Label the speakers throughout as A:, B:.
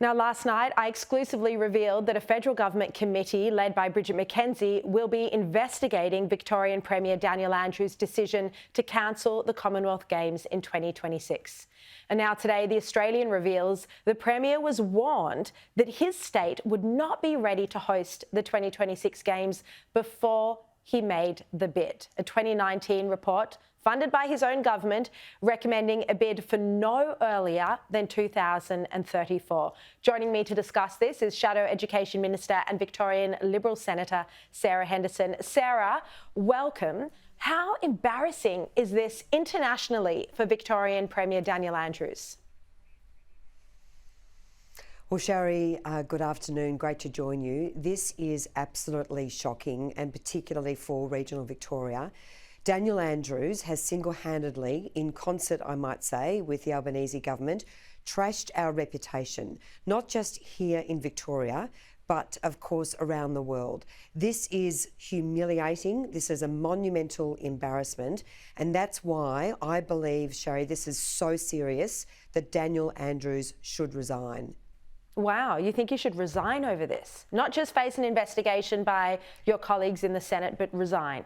A: Now, last night, I exclusively revealed that a federal government committee led by Bridget McKenzie will be investigating Victorian Premier Daniel Andrews' decision to cancel the Commonwealth Games in 2026. And now today, the Australian reveals the Premier was warned that his state would not be ready to host the 2026 Games before he made the bid. A 2019 report funded by his own government, recommending a bid for no earlier than 2034. Joining me to discuss this is Shadow Education Minister and Victorian Liberal Senator Sarah Henderson. Sarah, welcome. How embarrassing is this internationally for Victorian Premier Daniel Andrews?
B: Well, Sharri, good afternoon. Great to join you. This is absolutely shocking, and particularly for regional Victoria. Daniel Andrews has single-handedly, in concert, I might say, with the Albanese government, trashed our reputation, not just here in Victoria, but of course around the world. This is humiliating. This is a monumental embarrassment. And that's why I believe, Sharri, this is so serious that Daniel Andrews should resign.
A: Wow, you think you should resign over this? Not just face an investigation by your colleagues in the Senate, but resign?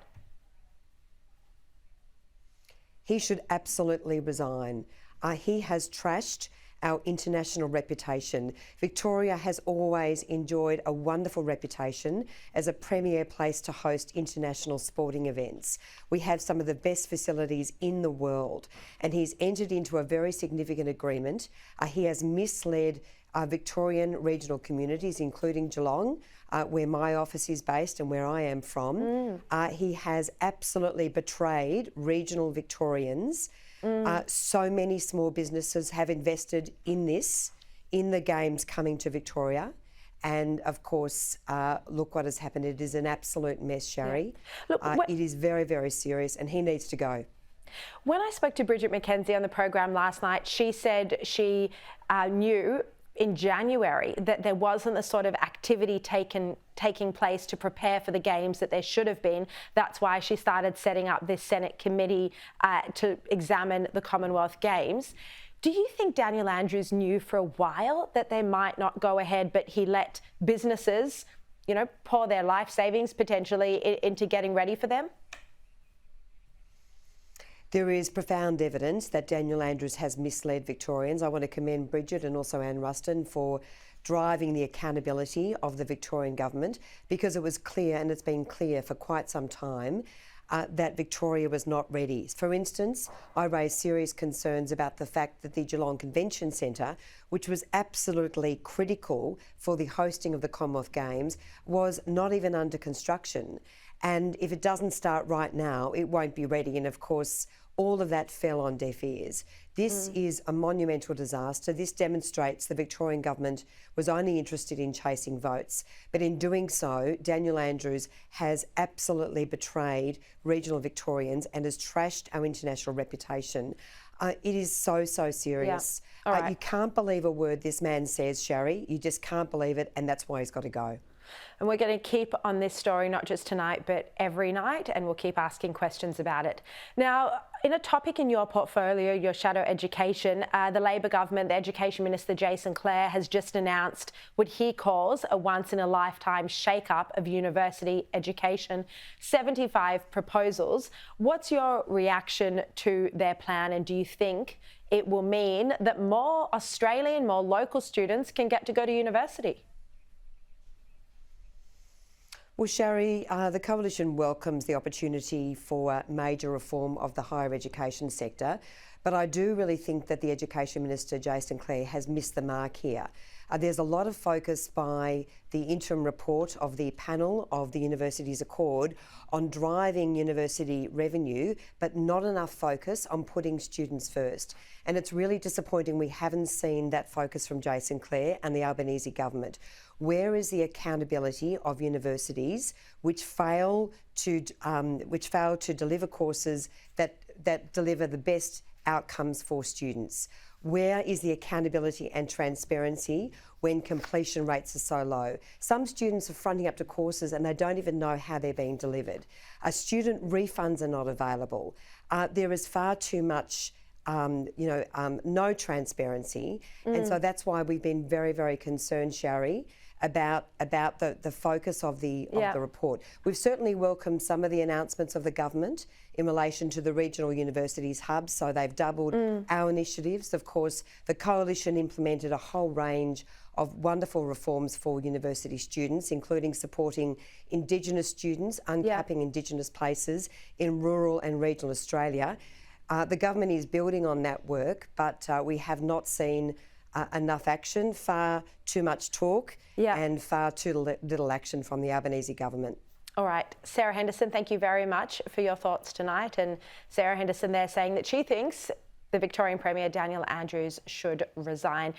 B: He should absolutely resign. He has trashed our international reputation. Victoria has always enjoyed a wonderful reputation as a premier place to host international sporting events. We have some of the best facilities in the world, and he's entered into a very significant agreement. He has misled Victorian regional communities, including Geelong, where my office is based and where I am from. He has absolutely betrayed regional Victorians. So many small businesses have invested in this, in the Games coming to Victoria. And of course, look what has happened. It is an absolute mess, Sharri. Yeah. Look, it is very, very serious, and he needs to go.
A: When I spoke to Bridget McKenzie on the program last night, she said she knew in January that there wasn't the sort of activity taking place to prepare for the Games that there should have been. That's why she started setting up this Senate committee to examine the Commonwealth Games. Do you think Daniel Andrews knew for a while that they might not go ahead, but he let businesses, pour their life savings potentially into getting ready for them?
B: There is profound evidence that Daniel Andrews has misled Victorians. I want to commend Bridget and also Anne Ruston for driving the accountability of the Victorian government, because it was clear, and it's been clear for quite some time, that Victoria was not ready. For instance, I raised serious concerns about the fact that the Geelong Convention Centre, which was absolutely critical for the hosting of the Commonwealth Games, was not even under construction. And if it doesn't start right now, it won't be ready. And of course, all of that fell on deaf ears. This is a monumental disaster. This demonstrates the Victorian government was only interested in chasing votes. But in doing so, Daniel Andrews has absolutely betrayed regional Victorians and has trashed our international reputation. It is so, so serious.
A: Yeah. All right.
B: You can't believe a word this man says, Sharri. You just can't believe it, and that's why he's got to go.
A: And we're going to keep on this story, not just tonight, but every night, and we'll keep asking questions about it. Now, in a topic in your portfolio, your shadow education, the Labor government, the Education Minister Jason Clare has just announced what he calls a once-in-a-lifetime shake-up of university education. 75 proposals. What's your reaction to their plan, and do you think it will mean that more Australian, more local students can get to go to university?
B: Well, Sharri, the Coalition welcomes the opportunity for major reform of the higher education sector, but I do really think that the Education Minister, Jason Clare, has missed the mark here. There's a lot of focus by the interim report of the panel of the Universities Accord on driving university revenue, but not enough focus on putting students first. And it's really disappointing we haven't seen that focus from Jason Clare and the Albanese government. Where is the accountability of universities which fail to deliver courses that deliver the best outcomes for students? Where is the accountability and transparency when completion rates are so low? Some students are fronting up to courses and they don't even know how they're being delivered. Student refunds are not available. There is far too much no transparency. And so that's why we've been very, very concerned, Sharri, about the focus of the report. We've certainly welcomed some of the announcements of the government in relation to the regional universities hubs. So they've doubled our initiatives. Of course, the coalition implemented a whole range of wonderful reforms for university students, including supporting Indigenous students, uncapping Indigenous places in rural and regional Australia. The government is building on that work, but we have not seen enough action, far too much talk and far too little action from the Albanese government.
A: All right, Sarah Henderson, thank you very much for your thoughts tonight. And Sarah Henderson there saying that she thinks the Victorian Premier Daniel Andrews should resign.